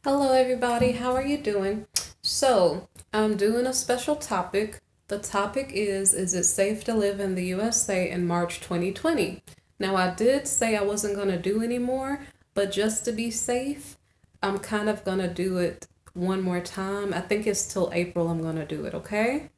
Hello, everybody. How are you doing? So, I'm doing a special topic. The topic is it safe to live in the USA in March 2020? Now, I did say I wasn't going to do any more, but just to be safe, I'm kind of going to do it one more time. I think it's till April I'm going to do it, okay?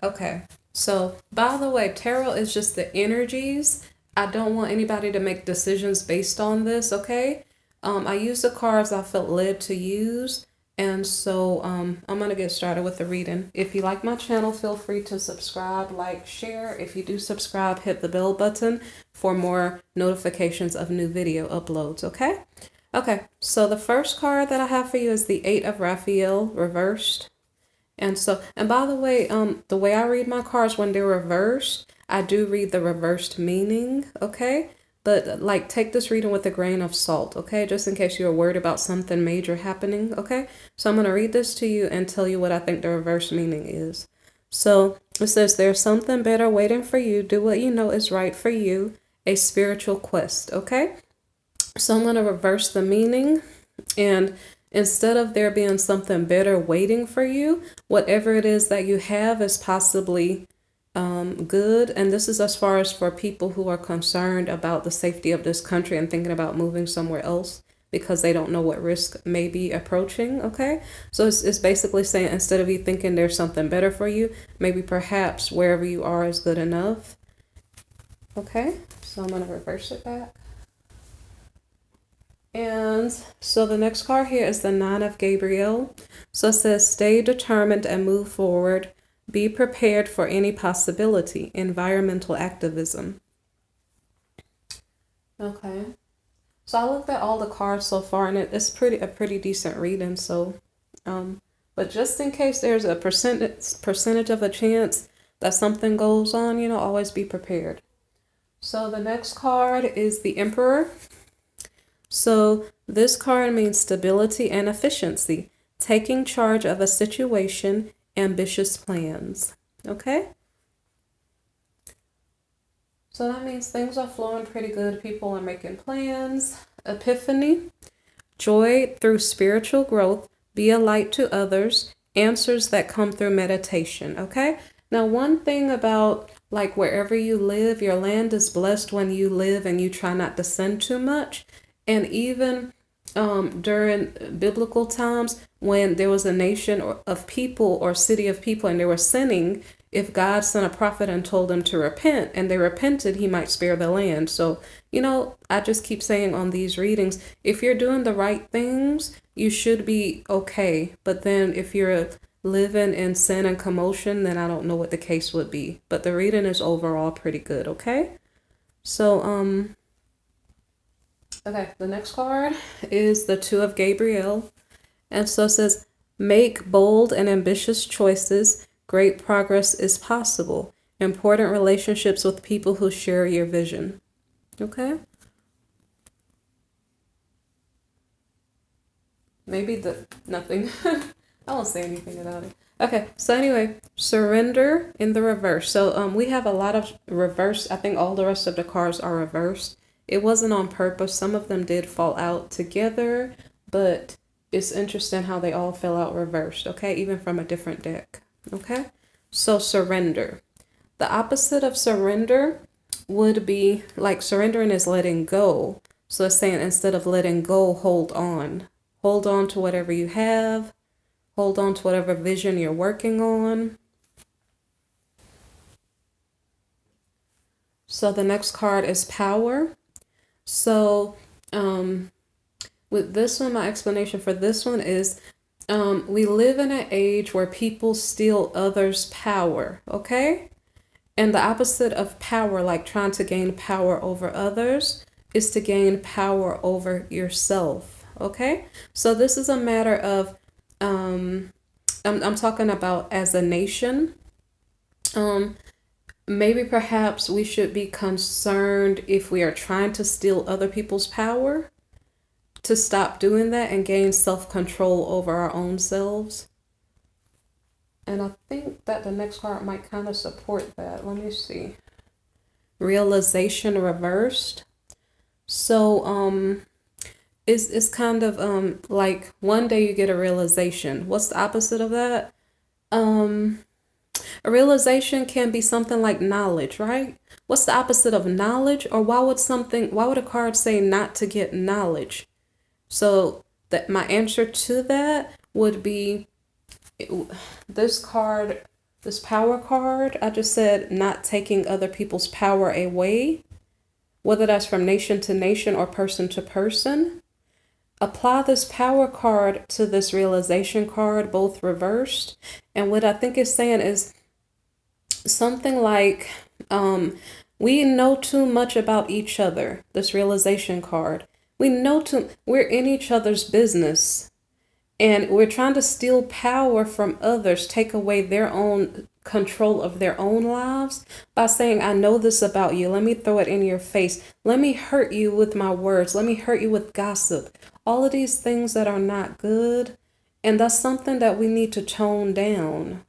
Okay. So, by the way, tarot is just the energies. I don't want anybody to make decisions based on this, okay? I use the cards I felt led to use. And so I'm going to get started with the reading. If you like my channel, feel free to subscribe, like, share. If you do subscribe, hit the bell button for more notifications of new video uploads, okay? Okay, so the first card that I have for you is the Eight of Raphael Reversed. And by the way I read my cards when they're reversed, I do read the reversed meaning, okay? But like take this reading with a grain of salt, okay? Just in case you're worried about something major happening, okay? So I'm going to read this to you and tell you what I think the reversed meaning is. So it says, there's something better waiting for you. Do what you know is right for you. A spiritual quest, okay? So I'm going to reverse the meaning, and instead of there being something better waiting for you, whatever it is that you have is possibly good. And this is as far as for people who are concerned about the safety of this country and thinking about moving somewhere else because they don't know what risk may be approaching, okay? So it's basically saying instead of you thinking there's something better for you, maybe perhaps wherever you are is good enough, okay? So I'm going to reverse it back. And so the next card here is the Nine of Gabriel. So it says, stay determined and move forward. Be prepared for any possibility. Environmental activism. Okay. So I looked at all the cards so far, and it's a pretty decent reading. So, but just in case there's a percentage of a chance that something goes on, always be prepared. So the next card is the Emperor. So this card means stability and efficiency, taking charge of a situation, ambitious plans. Okay? So that means things are flowing pretty good. People are making plans. Epiphany, joy through spiritual growth, be a light to others, answers that come through meditation. Okay? Now, one thing about like wherever you live, your land is blessed when you live and you try not to sin too much. And even during biblical times, when there was a nation of people or city of people and they were sinning, if God sent a prophet and told them to repent and they repented, he might spare the land. So, I just keep saying on these readings, if you're doing the right things, you should be okay. But then if you're living in sin and commotion, then I don't know what the case would be. But the reading is overall pretty good, okay? So, okay, the next card is the Two of Gabriel. And so it says, make bold and ambitious choices. Great progress is possible. Important relationships with people who share your vision. Okay? Maybe nothing. I won't say anything about it. Okay, so anyway, surrender in the reverse. So we have a lot of reverse. I think all the rest of the cards are reversed. It wasn't on purpose. Some of them did fall out together, but it's interesting how they all fell out reversed, okay? Even from a different deck, okay? So surrender. The opposite of surrender would be like surrendering is letting go. So it's saying instead of letting go, hold on. Hold on to whatever you have. Hold on to whatever vision you're working on. So the next card is power. So with this one, my explanation for this one is we live in an age where people steal others' power, okay? And the opposite of power, like trying to gain power over others, is to gain power over yourself, okay? So this is a matter of, I'm talking about as a nation. Maybe perhaps we should be concerned if we are trying to steal other people's power, to stop doing that and gain self-control over our own selves. And I think that the next card might kind of support that. Let me see. Realization reversed. So is kind of like one day you get a realization. What's the opposite of that? Um, a realization can be something like knowledge, right? What's the opposite of knowledge? Or why would a card say not to get knowledge? So that my answer to that would be this card, this power card. I just said not taking other people's power away, whether that's from nation to nation or person to person. Apply this power card to this realization card, both reversed. And what I think it's saying is something like, we know too much about each other, this realization card. We're in each other's business, and we're trying to steal power from others, take away their own control of their own lives by saying, I know this about you. Let me throw it in your face. Let me hurt you with my words. Let me hurt you with gossip. All of these things that are not good. And that's something that we need to tone down.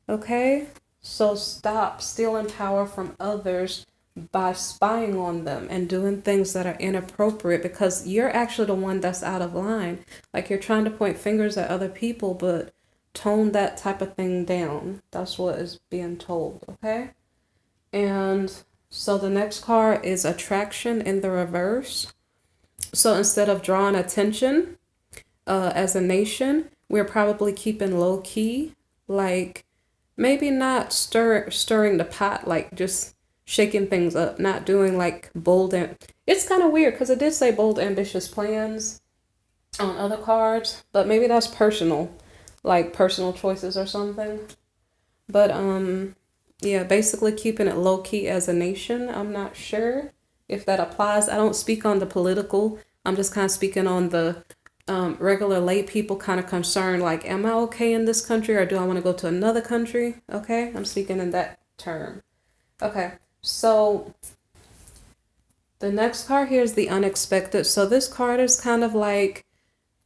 Okay? So stop stealing power from others by spying on them and doing things that are inappropriate, because you're actually the one that's out of line. Like, you're trying to point fingers at other people, but tone that type of thing down. That's what is being told, okay? And so the next card is attraction in the reverse. So instead of drawing attention as a nation, we're probably keeping low key, like maybe not stirring the pot, like just shaking things up, not doing like bold and it's kind of weird because it did say bold, ambitious plans on other cards, but maybe that's personal, like personal choices or something. But yeah, basically keeping it low key as a nation. I'm not sure if that applies. I don't speak on the political. I'm just kind of speaking on the regular lay people kind of concerned, like, am I okay in this country or do I want to go to another country? Okay, I'm speaking in that term. Okay, so the next card here is the unexpected. So this card is kind of like,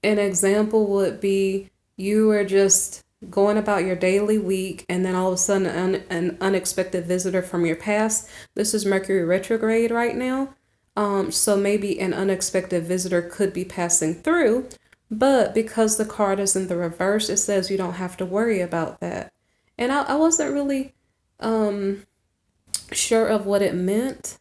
an example would be you are just going about your daily week and then all of a sudden an unexpected visitor from your past. This is Mercury retrograde right now. So maybe an unexpected visitor could be passing through, but because the card is in the reverse, it says you don't have to worry about that. And I wasn't really sure of what it meant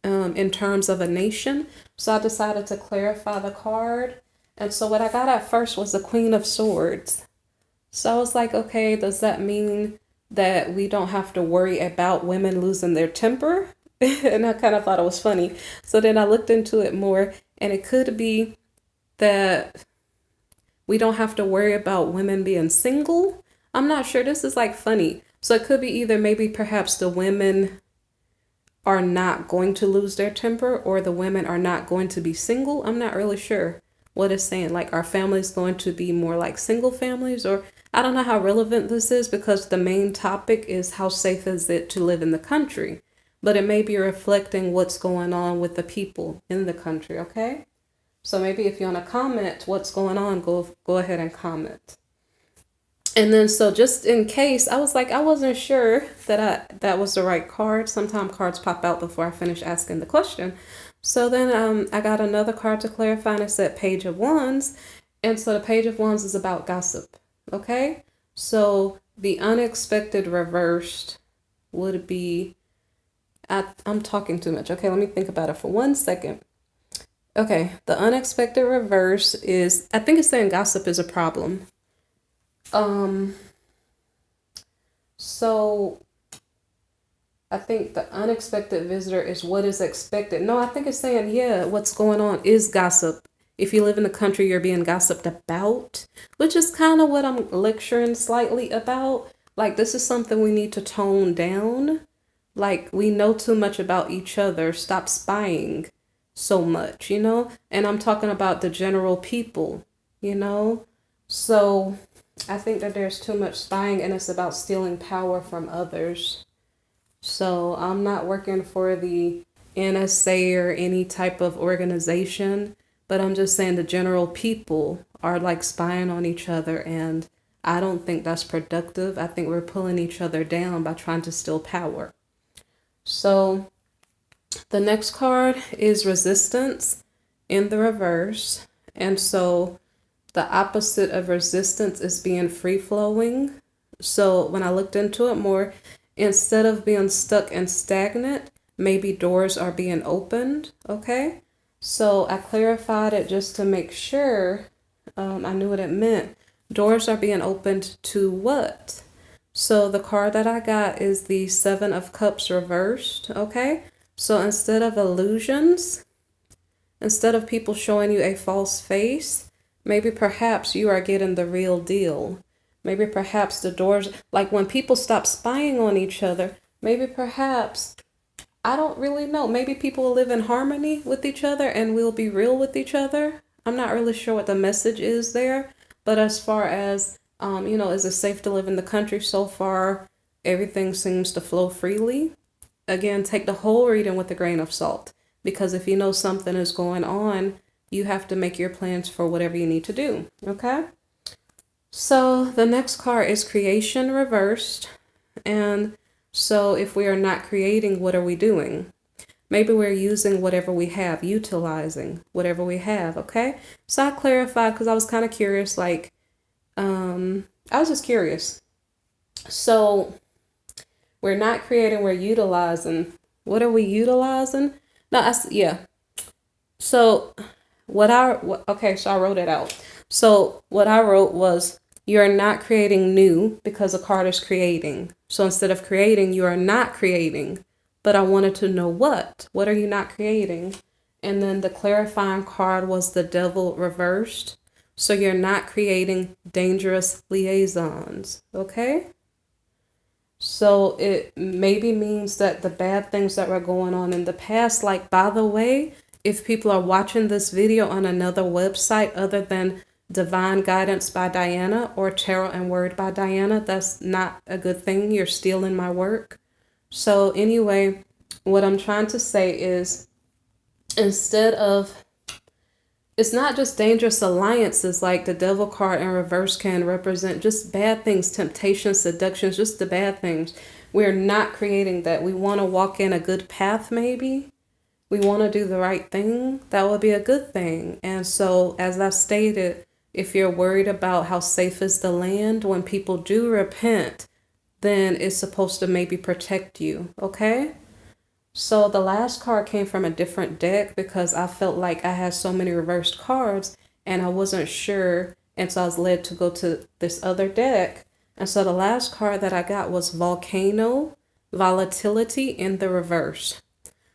in terms of a nation, so I decided to clarify the card. And so what I got at first was the Queen of Swords. So I was like, okay, does that mean that we don't have to worry about women losing their temper? And I kind of thought it was funny. So then I looked into it more, and it could be that we don't have to worry about women being single. I'm not sure. This is like funny. So it could be either maybe perhaps the women are not going to lose their temper or the women are not going to be single. I'm not really sure what it's saying. Like, our families going to be more like single families, or I don't know how relevant this is because the main topic is how safe is it to live in the country. But it may be reflecting what's going on with the people in the country, okay? So maybe if you want to comment what's going on, go ahead and comment. And then, so just in case, I was like, I wasn't sure that was the right card. Sometimes cards pop out before I finish asking the question. So then I got another card to clarify, and it said Page of Wands. And so the Page of Wands is about gossip, okay? So the unexpected reversed would be, I'm talking too much. Okay, let me think about it for 1 second. Okay, the unexpected reverse is, I think it's saying gossip is a problem. So I think the unexpected visitor is what is expected. No, I think it's saying, yeah, what's going on is gossip. If you live in the country, you're being gossiped about, which is kind of what I'm lecturing slightly about. Like, this is something we need to tone down. Like, we know too much about each other. Stop spying so much, you know? And I'm talking about the general people, you know? So I think that there's too much spying, and it's about stealing power from others. So I'm not working for the NSA or any type of organization, but I'm just saying the general people are like spying on each other, and I don't think that's productive. I think we're pulling each other down by trying to steal power. So the next card is Resistance. in the reverse. And so the opposite of resistance is being free flowing. So when I looked into it more, instead of being stuck and stagnant, maybe doors are being opened. Okay. So I clarified it just to make sure I knew what it meant. Doors are being opened to what? So the card that I got is the Seven of Cups reversed. Okay. So instead of illusions, instead of people showing you a false face, maybe perhaps you are getting the real deal. Maybe perhaps the doors, like when people stop spying on each other, maybe perhaps, I don't really know, maybe people will live in harmony with each other and we'll be real with each other. I'm not really sure what the message is there, but as far as, is it safe to live in the country so far? Everything seems to flow freely. Again, take the whole reading with a grain of salt, because if you know something is going on, you have to make your plans for whatever you need to do. Okay. So the next card is creation reversed. And so if we are not creating, what are we doing? Maybe we're using whatever we have, utilizing whatever we have. Okay. So I clarified because I was kind of curious, like, I was just curious. So we're not creating, we're utilizing. What are we utilizing? No, yeah. So so I wrote it out. So what I wrote was, you're not creating new because a card is creating. So instead of creating, you are not creating. But I wanted to know what. What are you not creating? And then the clarifying card was the Devil reversed. So you're not creating dangerous liaisons. Okay? So it maybe means that the bad things that were going on in the past, like, by the way, if people are watching this video on another website other than Divine Guidance by Diana or Tarot and Word by Diana, that's not a good thing. You're stealing my work. So anyway, what I'm trying to say is, instead of, it's not just dangerous alliances, like the Devil card in reverse can represent just bad things, temptations, seductions, just the bad things. We're not creating that. We want to walk in a good path, maybe. We want to do the right thing. That would be a good thing. And so, as I stated, if you're worried about how safe is the land, when people do repent, then it's supposed to maybe protect you. Okay? So the last card came from a different deck because I felt like I had so many reversed cards and I wasn't sure. And so I was led to go to this other deck. And so the last card that I got was Volcano, Volatility in the reverse.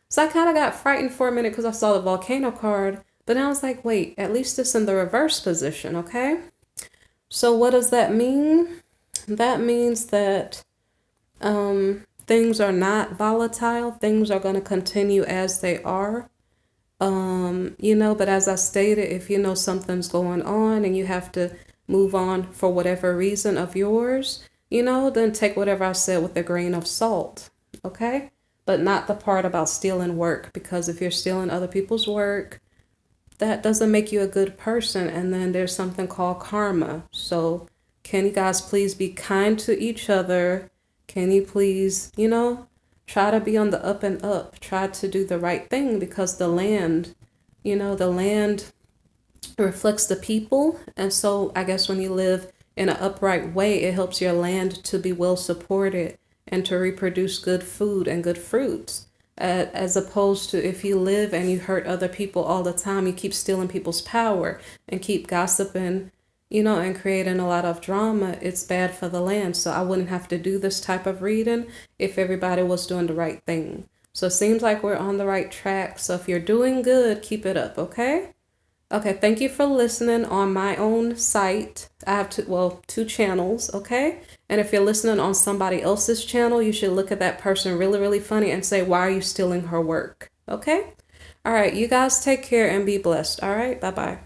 So I kind of got frightened for a minute because I saw the Volcano card, but then I was like, wait, at least it's in the reverse position, okay? So what does that mean? That means that things are not volatile. Things are going to continue as they are. But as I stated, if you know something's going on and you have to move on for whatever reason of yours, then take whatever I said with a grain of salt, okay? But not the part about stealing work, because if you're stealing other people's work, that doesn't make you a good person. And then there's something called karma. So can you guys please be kind to each other? Can you please, try to be on the up and up, try to do the right thing, because the land reflects the people. And so I guess when you live in an upright way, it helps your land to be well supported and to reproduce good food and good fruits. As opposed to if you live and you hurt other people all the time, you keep stealing people's power and keep gossiping, and creating a lot of drama, it's bad for the land. So I wouldn't have to do this type of reading if everybody was doing the right thing. So it seems like we're on the right track. So if you're doing good, keep it up, okay? Okay, thank you for listening on my own site. I have two channels, okay? And if you're listening on somebody else's channel, you should look at that person really, really funny and say, why are you stealing her work? Okay? All right, you guys take care and be blessed. All right, bye-bye.